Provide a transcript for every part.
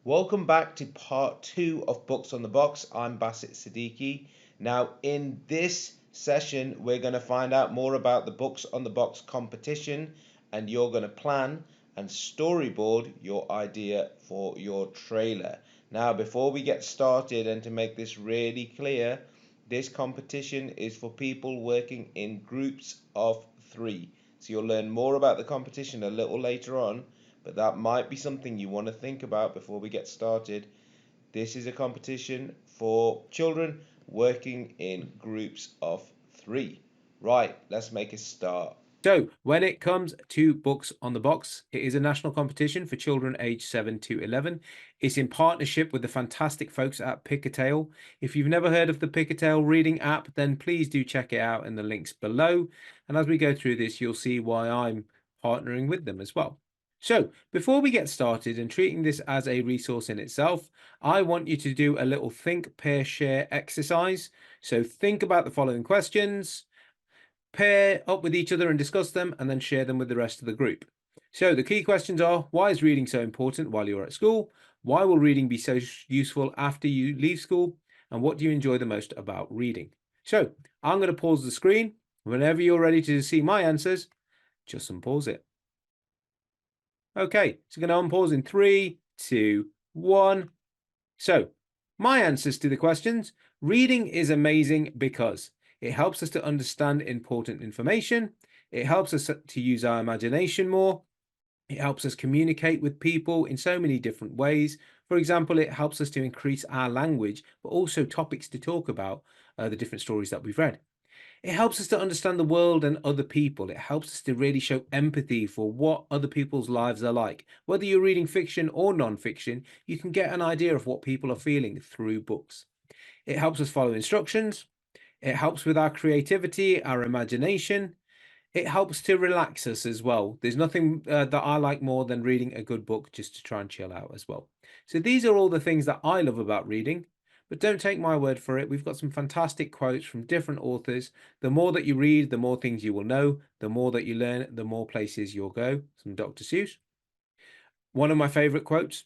Welcome back to part 2 of Books on the Box. I'm Basit Siddiqui. Now, in this session, we're going to find out more about the Books on the Box competition, and you're going to plan and storyboard your idea for your trailer. Now, before we get started, and to make this really clear, this competition is for people working in groups of 3. So you'll learn more about the competition a little later on, but that might be something you want to think about before we get started. This is a competition for children working in groups of 3. Right, let's make a start. So when it comes to Books on the Box, it is a national competition for children aged 7 to 11. It's in partnership with the fantastic folks at Pick-a-Tale. If you've never heard of the Pick-a-Tale reading app, then please do check it out in the links below. And as we go through this, you'll see why I'm partnering with them as well. So before we get started and treating this as a resource in itself, I want you to do a little think, pair, share exercise. So think about the following questions, pair up with each other and discuss them, and then share them with the rest of the group. So the key questions are: why is reading so important while you're at school? Why will reading be so useful after you leave school? And what do you enjoy the most about reading? So I'm going to pause the screen. Whenever you're ready to see my answers, just unpause it. Okay, so I'm going to unpause in 3, 2, 1. So my answers to the questions: reading is amazing because it helps us to understand important information. It helps us to use our imagination more. It helps us communicate with people in so many different ways. For example, it helps us to increase our language, but also topics to talk about, the different stories that we've read. It helps us to understand the world and other people. It helps us to really show empathy for what other people's lives are like. Whether you're reading fiction or non-fiction, you can get an idea of what people are feeling through books. It helps us follow instructions. It helps with our creativity, our imagination. It helps to relax us as well. There's nothing that I like more than reading a good book just to try and chill out as well. So these are all the things that I love about reading, but don't take my word for it. We've got some fantastic quotes from different authors. The more that you read, the more things you will know. The more that you learn, the more places you'll go. Some Dr. Seuss. One of my favorite quotes.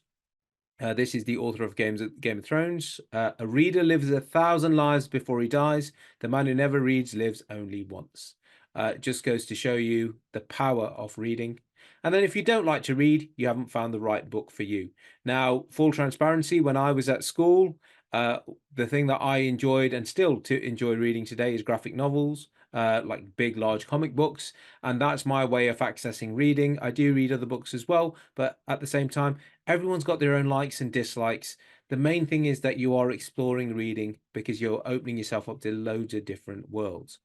This is the author of Game of Thrones. A reader lives 1,000 lives before he dies. The man who never reads lives only once. It just goes to show you the power of reading. And then if you don't like to read, you haven't found the right book for you. Now, full transparency, when I was at school, the thing that I enjoyed and still to enjoy reading today is graphic novels, like big, large comic books. And that's my way of accessing reading. I do read other books as well, but at the same time, everyone's got their own likes and dislikes. The main thing is that you are exploring reading because you're opening yourself up to loads of different worlds.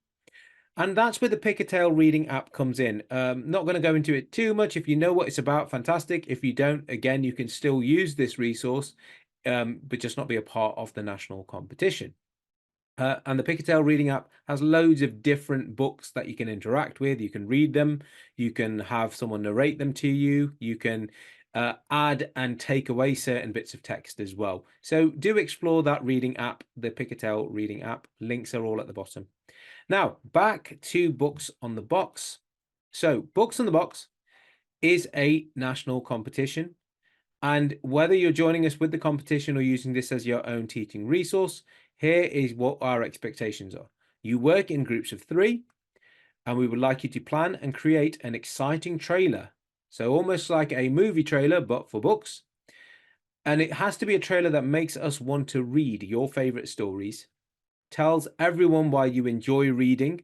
And that's where the Pick-a-Tale reading app comes in. Not going to go into it too much. If you know what it's about, fantastic. If you don't, again, you can still use this resource, but just not be a part of the national competition. And the Pick-a-Tale reading app has loads of different books that you can interact with. You can read them. You can have someone narrate them to you. You can add and take away certain bits of text as well. So do explore that reading app, the Pick-a-Tale reading app. Links are all at the bottom. Now, back to Books on the Box. So Books on the Box is a national competition. And whether you're joining us with the competition or using this as your own teaching resource, here is what our expectations are. You work in groups of 3, and we would like you to plan and create an exciting trailer. So almost like a movie trailer, but for books. And it has to be a trailer that makes us want to read your favorite stories, tells everyone why you enjoy reading,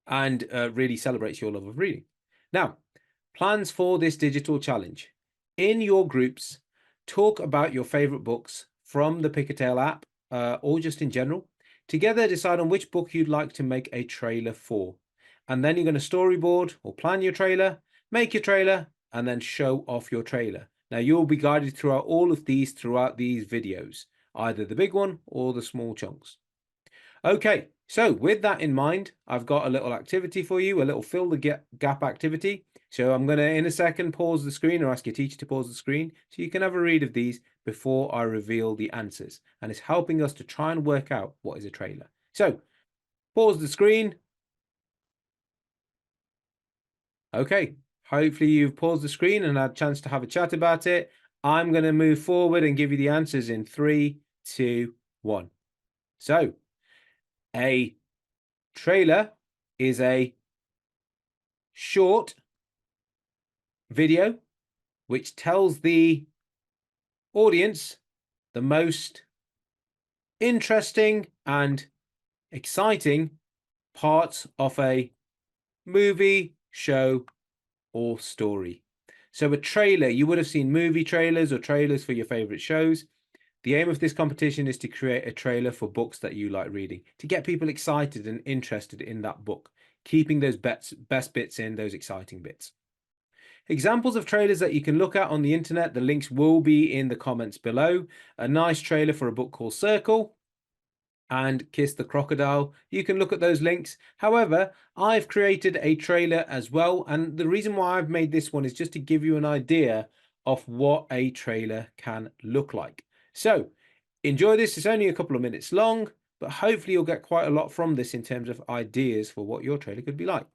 and really celebrates your love of reading. Now, plans for this digital challenge. In your groups, talk about your favorite books from the Pick-a-Tale app or just in general. Together, decide on which book you'd like to make a trailer for. And then you're going to storyboard or plan your trailer, make your trailer, and then show off your trailer. Now, you'll be guided throughout all of these throughout these videos, either the big one or the small chunks. Okay, so with that in mind, I've got a little activity for you, a little fill the gap activity. So I'm going to, in a second, pause the screen or ask your teacher to pause the screen so you can have a read of these before I reveal the answers. And it's helping us to try and work out what is a trailer. So pause the screen. Okay, hopefully you've paused the screen and had a chance to have a chat about it. I'm going to move forward and give you the answers in 3, 2, 1. So, a trailer is a short video which tells the audience the most interesting and exciting parts of a movie, show, or story. So a trailer, you would have seen movie trailers or trailers for your favorite shows. The aim of this competition is to create a trailer for books that you like reading, to get people excited and interested in that book, keeping those best bits in, those exciting bits. Examples of trailers that you can look at on the internet, the links will be in the comments below. A nice trailer for a book called Circle and Kiss the Crocodile. You can look at those links. However, I've created a trailer as well, and the reason why I've made this one is just to give you an idea of what a trailer can look like. So enjoy this. It's only a couple of minutes long, but hopefully you'll get quite a lot from this in terms of ideas for what your trailer could be like.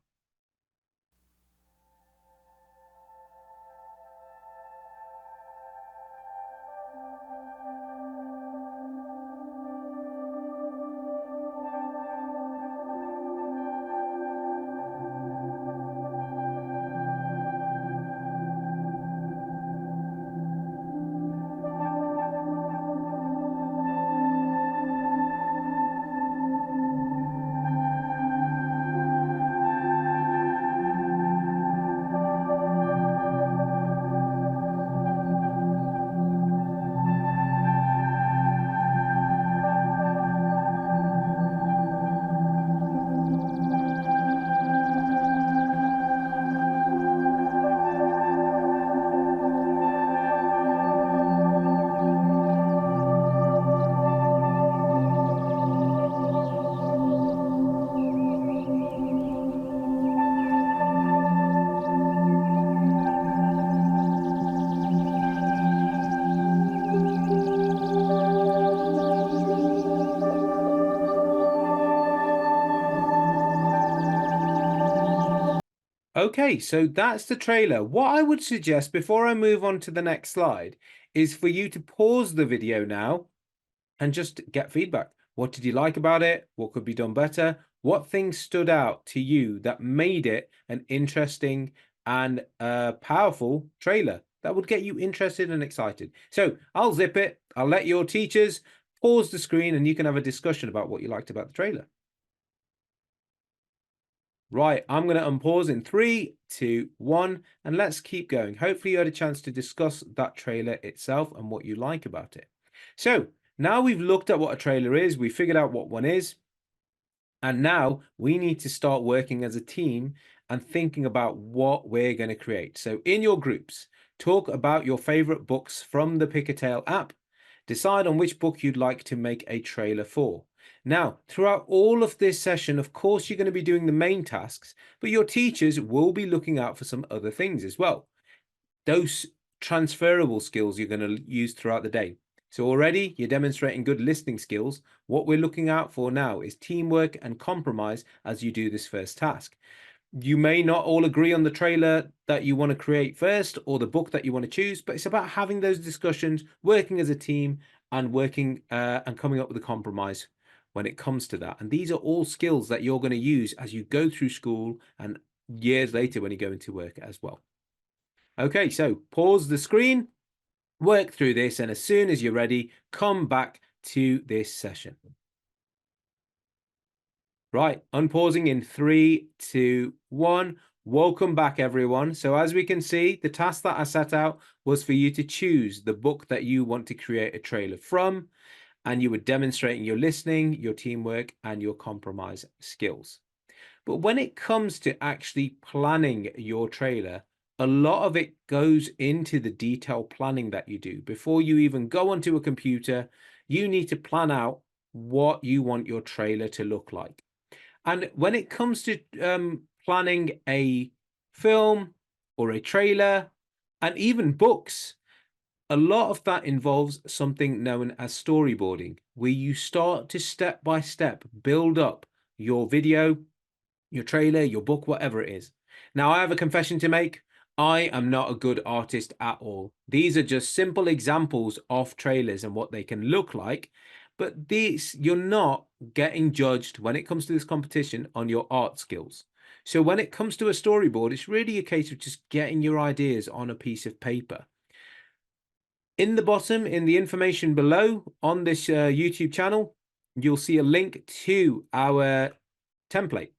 Okay, so that's the trailer. What I would suggest before I move on to the next slide is for you to pause the video now and just get feedback. What did you like about it? What could be done better? What things stood out to you that made it an interesting and powerful trailer that would get you interested and excited? So I'll zip it. I'll let your teachers pause the screen and you can have a discussion about what you liked about the trailer. Right, I'm going to unpause in 3, 2, 1, and let's keep going. Hopefully you had a chance to discuss that trailer itself and what you like about it. So now we've looked at what a trailer is, we figured out what one is, and now we need to start working as a team and thinking about what we're going to create. So in your groups, talk about your favorite books from the Pick a Tale app. Decide on which book you'd like to make a trailer for. Now, throughout all of this session, of course, you're going to be doing the main tasks, but your teachers will be looking out for some other things as well. Those transferable skills you're going to use throughout the day. So already you're demonstrating good listening skills. What we're looking out for now is teamwork and compromise as you do this first task. You may not all agree on the trailer that you want to create first or the book that you want to choose, but it's about having those discussions, working as a team and working and coming up with a compromise when it comes to that. And these are all skills that you're going to use as you go through school and years later when you go into work as well. Okay, so pause the screen, work through this, and as soon as you're ready, come back to this session. Right, unpausing in 3, 2, 1. Welcome back, everyone. So as we can see, the task that I set out was for you to choose the book that you want to create a trailer from, and you were demonstrating your listening, your teamwork, and your compromise skills. But when it comes to actually planning your trailer, a lot of it goes into the detailed planning that you do. Before you even go onto a computer, you need to plan out what you want your trailer to look like. And when it comes to planning a film or a trailer and even books, a lot of that involves something known as storyboarding, where you start to step by step build up your video, your trailer, your book, whatever it is. Now, I have a confession to make. I am not a good artist at all. These are just simple examples of trailers and what they can look like. But these, you're not getting judged when it comes to this competition on your art skills. So when it comes to a storyboard, it's really a case of just getting your ideas on a piece of paper. In the bottom, in the information below on this YouTube channel, you'll see a link to our template.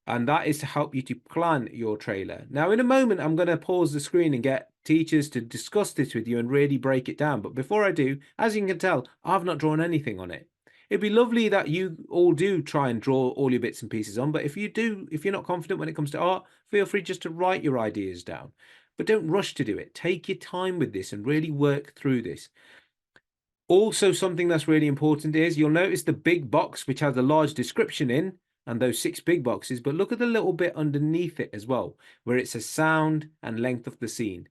And that is to help you to plan your trailer. Now, in a moment, I'm going to pause the screen and get teachers to discuss this with you and really break it down. But before I do, as you can tell, I've not drawn anything on it. It'd be lovely that you all do try and draw all your bits and pieces on. But if you're not confident when it comes to art, feel free just to write your ideas down. But don't rush to do it. Take your time with this and really work through this. Also, something that's really important is you'll notice the big box, which has a large description in, and those 6 big boxes, but look at the little bit underneath it as well, where it says sound and length of the scene.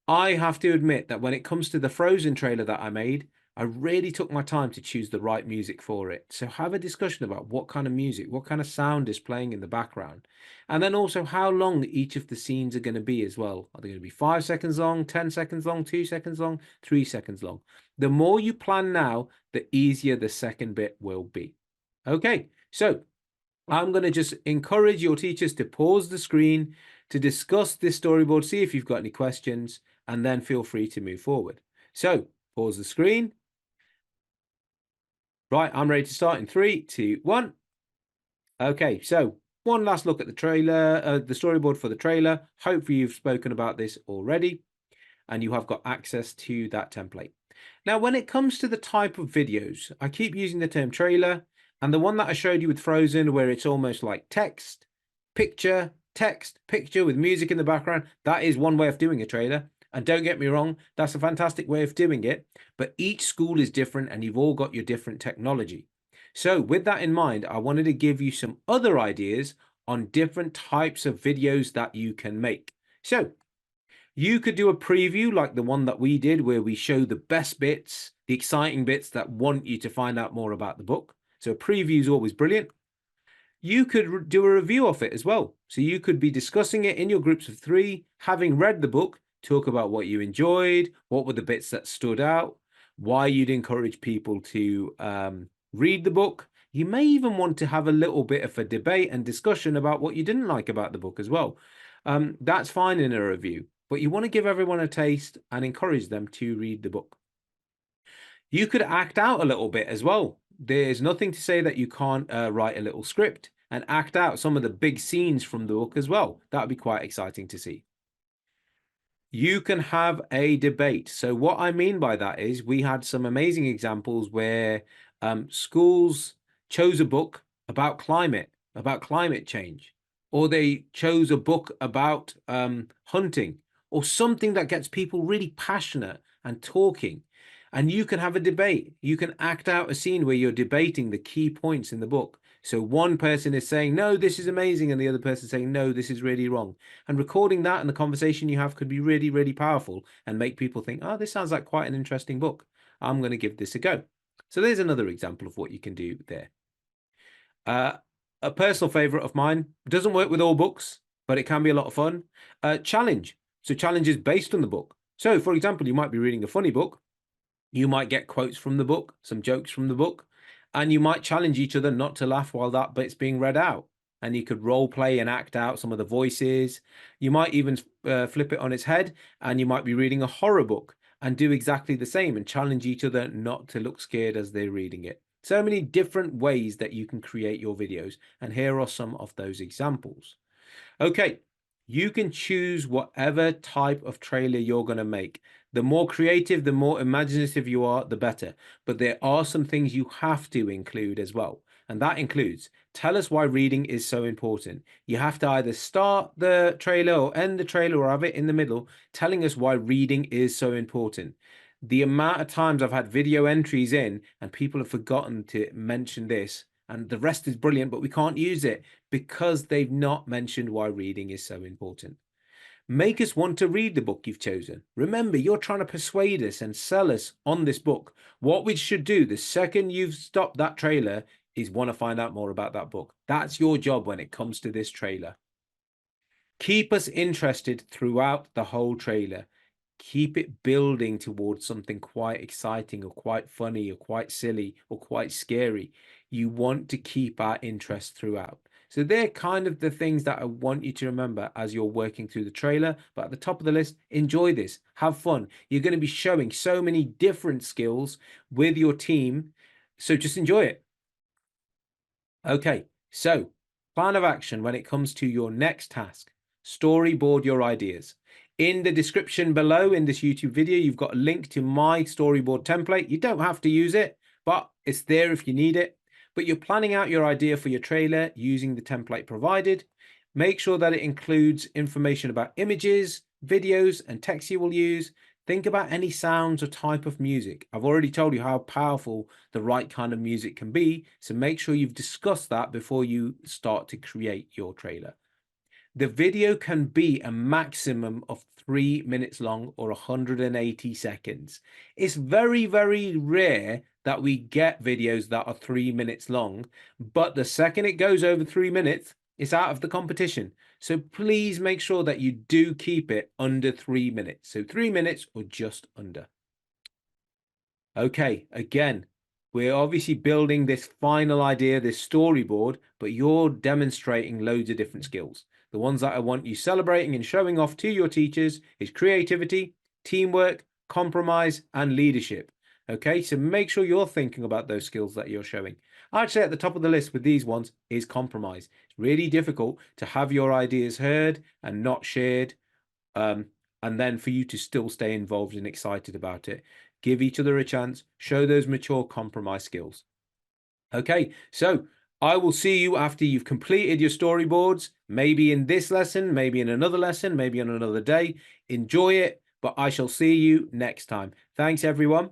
I have to admit that when it comes to the Frozen trailer that I made, I really took my time to choose the right music for it. So have a discussion about what kind of music, what kind of sound is playing in the background. And then also how long each of the scenes are going to be as well. Are they going to be 5 seconds long, 10 seconds long, 2 seconds long, 3 seconds long? The more you plan now, the easier the second bit will be. Okay, so I'm going to just encourage your teachers to pause the screen to discuss this storyboard, see if you've got any questions, and then feel free to move forward. So pause the screen. Right, I'm ready to start in 3, 2, 1. Okay, so one last look at the trailer, the storyboard for the trailer. Hopefully you've spoken about this already and you have got access to that template. Now, when it comes to the type of videos, I keep using the term trailer, and the one that I showed you with Frozen, where it's almost like text, picture, with music in the background, that is one way of doing a trailer. And don't get me wrong, that's a fantastic way of doing it, but each school is different and you've all got your different technology. So with that in mind, I wanted to give you some other ideas on different types of videos that you can make. So you could do a preview like the one that we did, where we show the best bits, the exciting bits that want you to find out more about the book. So a preview is always brilliant. You could do a review of it as well. So you could be discussing it in your groups of 3, having read the book, talk about what you enjoyed, what were the bits that stood out, why you'd encourage people to read the book. You may even want to have a little bit of a debate and discussion about what you didn't like about the book as well. That's fine in a review, but you want to give everyone a taste and encourage them to read the book. You could act out a little bit as well. There's nothing to say that you can't write a little script and act out some of the big scenes from the book as well. That would be quite exciting to see. You can have a debate. So what I mean by that is we had some amazing examples where schools chose a book about climate change, or they chose a book about hunting, or something that gets people really passionate and talking. And you can have a debate. You can act out a scene where you're debating the key points in the book. So one person is saying, no, this is amazing, and the other person saying, no, this is really wrong. And recording that and the conversation you have could be really, really powerful and make people think, oh, this sounds like quite an interesting book. I'm going to give this a go. So there's another example of what you can do there. A personal favorite of mine, doesn't work with all books, but it can be a lot of fun. Challenge. So challenge is based on the book. So for example, you might be reading a funny book. You might get quotes from the book, some jokes from the book, and you might challenge each other not to laugh while that bit's being read out. And you could role play and act out some of the voices. You might even flip it on its head, and you might be reading a horror book and do exactly the same and challenge each other not to look scared as they're reading it. So many different ways that you can create your videos, and here are some of those examples. Okay, you can choose whatever type of trailer you're going to make. The more creative, the more imaginative you are, the better. But there are some things you have to include as well. And that includes, tell us why reading is so important. You have to either start the trailer or end the trailer or have it in the middle, telling us why reading is so important. The amount of times I've had video entries in and people have forgotten to mention this, and the rest is brilliant, but we can't use it because they've not mentioned why reading is so important. Make us want to read the book you've chosen. Remember, you're trying to persuade us and sell us on this book. What we should do the second you've stopped that trailer is want to find out more about that book. That's your job when it comes to this trailer. Keep us interested throughout the whole trailer. Keep it building towards something quite exciting or quite funny or quite silly or quite scary. You want to keep our interest throughout. So they're kind of the things that I want you to remember as you're working through the trailer. But at the top of the list, enjoy this, have fun. You're going to be showing so many different skills with your team. So just enjoy it. Okay, so plan of action when it comes to your next task. Storyboard your ideas. In the description below in this YouTube video, you've got a link to my storyboard template. You don't have to use it, but it's there if you need it. But you're planning out your idea for your trailer using the template provided. Make sure that it includes information about images, videos, and text you will use. Think about any sounds or type of music. I've already told you how powerful the right kind of music can be, so make sure you've discussed that before you start to create your trailer. The video can be a maximum of 3 minutes long or 180 seconds. It's very, very rare that we get videos that are 3 minutes long, but the second it goes over 3 minutes, it's out of the competition. So please make sure that you do keep it under 3 minutes. So 3 minutes or just under. Okay, again, we're obviously building this final idea, this storyboard, but you're demonstrating loads of different skills. The ones that I want you celebrating and showing off to your teachers is creativity, teamwork, compromise, and leadership. Okay, so make sure you're thinking about those skills that you're showing. Actually, at the top of the list with these ones is compromise. It's really difficult to have your ideas heard and not shared, and then for you to still stay involved and excited about it. Give each other a chance, show those mature compromise skills. Okay, so I will see you after you've completed your storyboards, maybe in this lesson, maybe in another lesson, maybe on another day. Enjoy it, but I shall see you next time. Thanks, everyone.